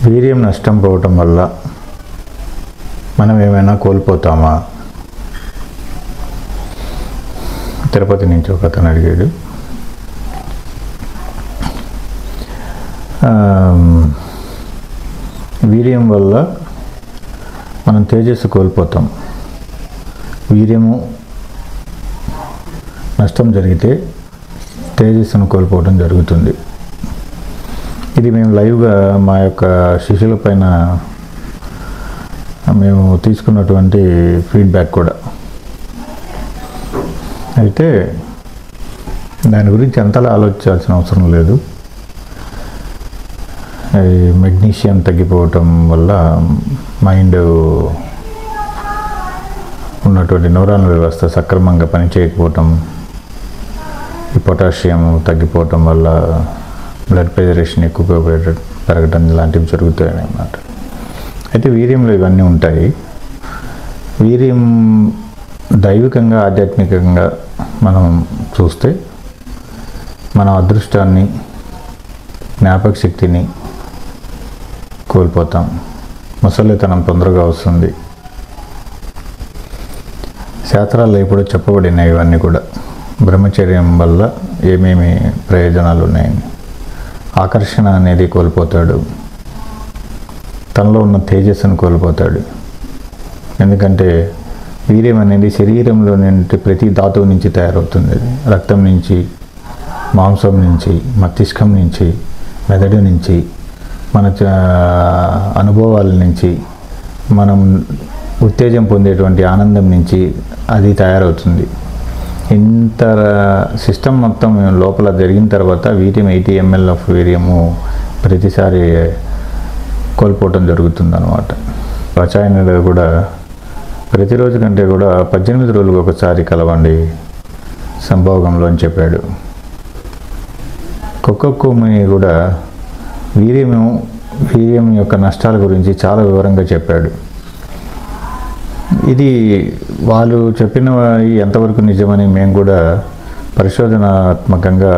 వీర్యం నష్టం పోవటం వల్ల మనం ఏమైనా కోల్పోతామా? తిరుపతి నుంచి ఒక అతను అడిగాడు. వీర్యం వల్ల మనం తేజస్సు కోల్పోతాం. వీర్యము నష్టం జరిగితే తేజస్సును కోల్పోవడం జరుగుతుంది. ఇది మేము లైవ్గా మా యొక్క శిష్యుల పైన మేము తీసుకున్నటువంటి ఫీడ్బ్యాక్ కూడా. అయితే దాని గురించి అంతలా ఆలోచించాల్సిన అవసరం లేదు. మెగ్నీషియం తగ్గిపోవటం వల్ల మైండ్ ఉన్నటువంటి న్యూరాన్ వ్యవస్థ సక్రమంగా పనిచేయకపోవటం, ఈ పొటాషియం తగ్గిపోవటం వల్ల బ్లడ్ ప్రెజరేషన్ ఎక్కువగా పెరగడం లాంటివి జరుగుతాయి అన్నమాట. అయితే వీర్యంలో ఇవన్నీ ఉంటాయి. వీర్యం దైవికంగా ఆధ్యాత్మికంగా మనం చూస్తే మన అదృష్టాన్ని, జ్ఞాపక శక్తిని కోల్పోతాం. ముసలితనం తొందరగా వస్తుంది. శాస్త్రాల్లో ఇప్పుడు చెప్పబడినాయి ఇవన్నీ కూడా. బ్రహ్మచర్యం వల్ల ఏమేమి ప్రయోజనాలు ఉన్నాయని. ఆకర్షణ అనేది కోల్పోతాడు. తనలో ఉన్న తేజస్సును కోల్పోతాడు. ఎందుకంటే వీర్యం అనేది శరీరంలో నుండి ప్రతి ధాతువు నుంచి తయారవుతుంది. రక్తం నుంచి, మాంసం నుంచి, మస్తిష్కం నుంచి, మెదడు నుంచి, మన అనుభవాల నుంచి, మనం ఉత్తేజం పొందేటువంటి ఆనందం నుంచి అది తయారవుతుంది. ఇంత సిస్టమ్ మొత్తం లోపల జరిగిన తర్వాత వీర్యం 80 ml ఆఫ్ వీర్యము ప్రతిసారి కోల్పోవటం జరుగుతుంది అన్నమాట. రసాయనాలు కూడా ప్రతిరోజు కంటే కూడా 18 రోజులకు ఒకసారి కలవండి సంభోగంలో అని చెప్పాడు. కొక్కొక్కుని కూడా వీర్యం యొక్క నష్టాల గురించి చాలా వివరంగా చెప్పాడు. ఇది వాళ్ళు చెప్పినవి ఎంతవరకు నిజమని మేము కూడా పరిశోధనాత్మకంగా